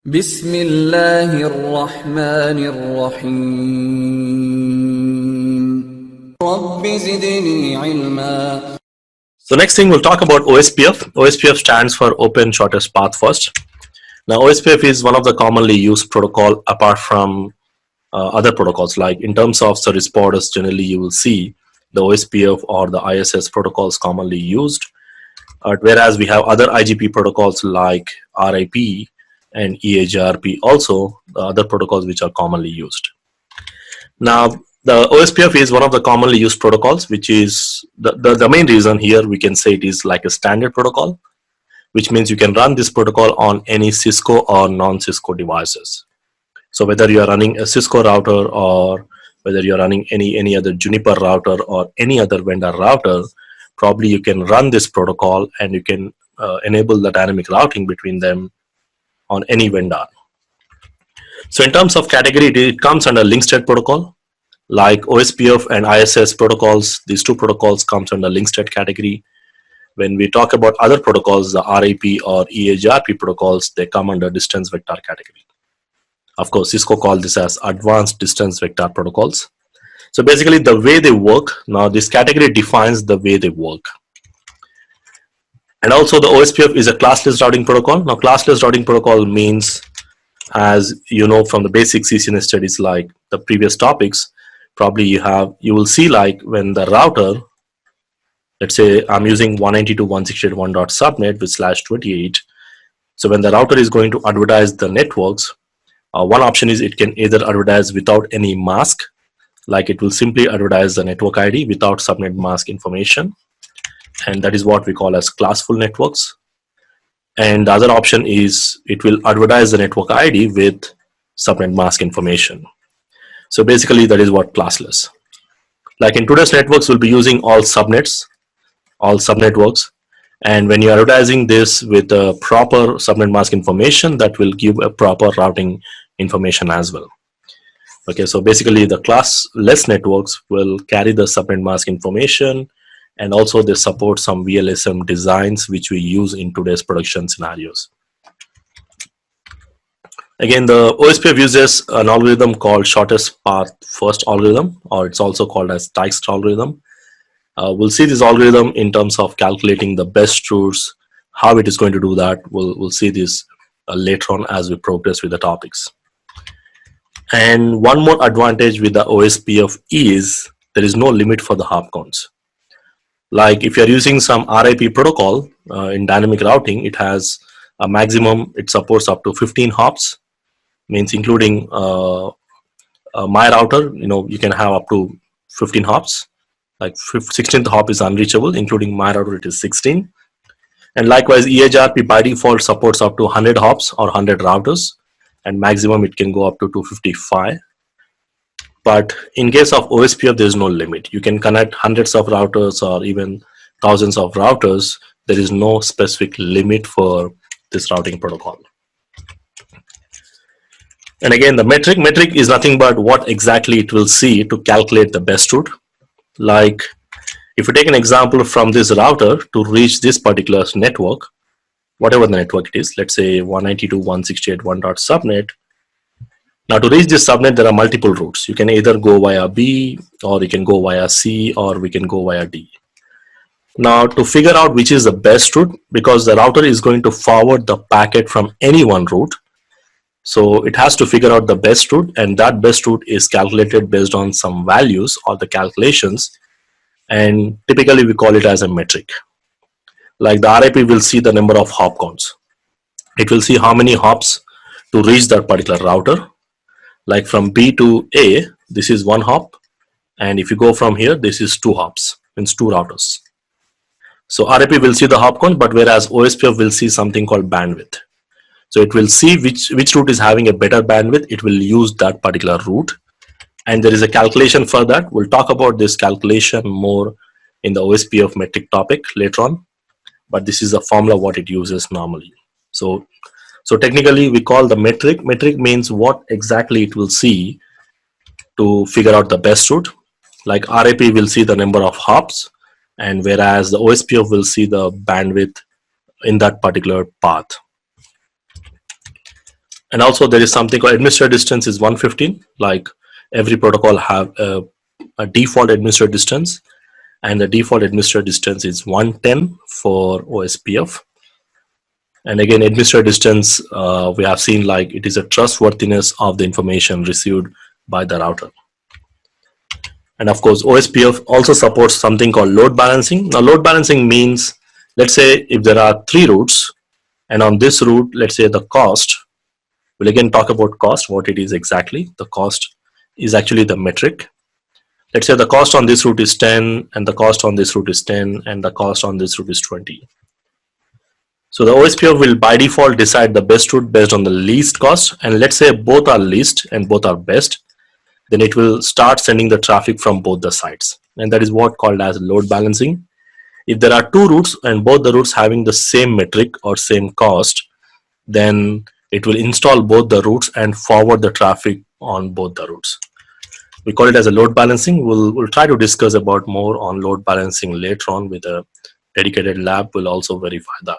بسم الله الرحمن الرحيم رب زدني علما. So next thing we'll talk about OSPF. OSPF stands for Open Shortest Path First. Now OSPF is one of the commonly used protocol apart from other protocols. Like in terms of service providers, generally you will see the OSPF or the ISS protocols commonly used. Whereas we have other IGP protocols like RIP and EHRP, also the other protocols which are commonly used. Now the OSPF is one of the commonly used protocols, which is the main reason here we can say it is like a standard protocol, which means you can run this protocol on any Cisco or non-Cisco devices. So whether you are running a Cisco router or whether you are running any other Juniper router or any other vendor router, probably you can run this protocol and you can enable the dynamic routing between them on any vendor. So in terms of category, it comes under link state protocol. Like OSPF and ISS protocols, these two protocols comes under link state category. When we talk about other protocols, the RIP or EHRP protocols, they come under distance vector category. Of course, Cisco call this as advanced distance vector protocols. So basically the way they work, now this category defines the way they work. And also the OSPF is a classless routing protocol. Now classless routing protocol means, as you know from the basic CCNA studies like the previous topics, probably you will see like when the router, let's say I'm using 192.168.1.subnet with /28. So when the router is going to advertise the networks, one option is it can either advertise without any mask, like it will simply advertise the network ID without subnet mask information. And that is what we call as classful networks. And the other option is it will advertise the network ID with subnet mask information. So basically that is what classless. Like in today's networks, we'll be using all subnets, all subnetworks. And when you're advertising this with a proper subnet mask information, that will give a proper routing information as well. Okay, so basically the classless networks will carry the subnet mask information, and also they support some VLSM designs which we use in today's production scenarios. Again, the OSPF uses an algorithm called shortest path first algorithm, or it's also called as Dijkstra algorithm. We'll see this algorithm in terms of calculating the best routes, how it is going to do that. We'll see this later on as we progress with the topics. And one more advantage with the OSPF is there is no limit for the hop counts. Like if you're using some RIP protocol in dynamic routing, it has a maximum, it supports up to 15 hops, means including my router, you can have up to 15 hops. Like 16th hop is unreachable, including my router it is 16. And likewise EHRP by default supports up to 100 hops or 100 routers, and maximum it can go up to 255. But in case of OSPF, there is no limit. You can connect hundreds of routers or even thousands of routers. There is no specific limit for this routing protocol. And again, the metric is nothing but what exactly it will see to calculate the best route. Like if you take an example from this router to reach this particular network, whatever the network it is, let's say 192.168.1.subnet. Now to reach this subnet, there are multiple routes. You can either go via B, or you can go via C, or we can go via D. Now to figure out which is the best route, because the router is going to forward the packet from any one route, so it has to figure out the best route, and that best route is calculated based on some values or the calculations, and typically we call it as a metric. Like the RIP will see the number of hop counts. It will see how many hops to reach that particular router. Like from B to A, this is 1 hop, and if you go from here, this is 2 hops, means 2 routers. So RIP will see the hop count, but whereas OSPF will see something called bandwidth. So it will see which route is having a better bandwidth. It will use that particular route, and there is a calculation for that. We'll talk about this calculation more in the OSPF metric topic later on, but this is a formula what it uses normally. So technically we call the metric. Metric means what exactly it will see to figure out the best route. Like RIP will see the number of hops, and whereas the OSPF will see the bandwidth in that particular path. And also there is something called administrator distance is 115. Like every protocol have a default administrator distance, and the default administrator distance is 110 for OSPF. And again, administrator distance, we have seen like it is a trustworthiness of the information received by the router. And of course, OSPF also supports something called load balancing. Now, load balancing means, let's say if there are 3 routes, and on this route, let's say the cost, we'll again talk about cost, what it is exactly. The cost is actually the metric. Let's say the cost on this route is 10, and the cost on this route is 10, and the cost on this route is 20. So the OSPF will by default decide the best route based on the least cost. And let's say both are least and both are best, then it will start sending the traffic from both the sides. And that is what called as load balancing. If there are 2 routes and both the routes having the same metric or same cost, then it will install both the routes and forward the traffic on both the routes. We call it as a load balancing. We'll try to discuss about more on load balancing later on with a dedicated lab. We'll also verify that.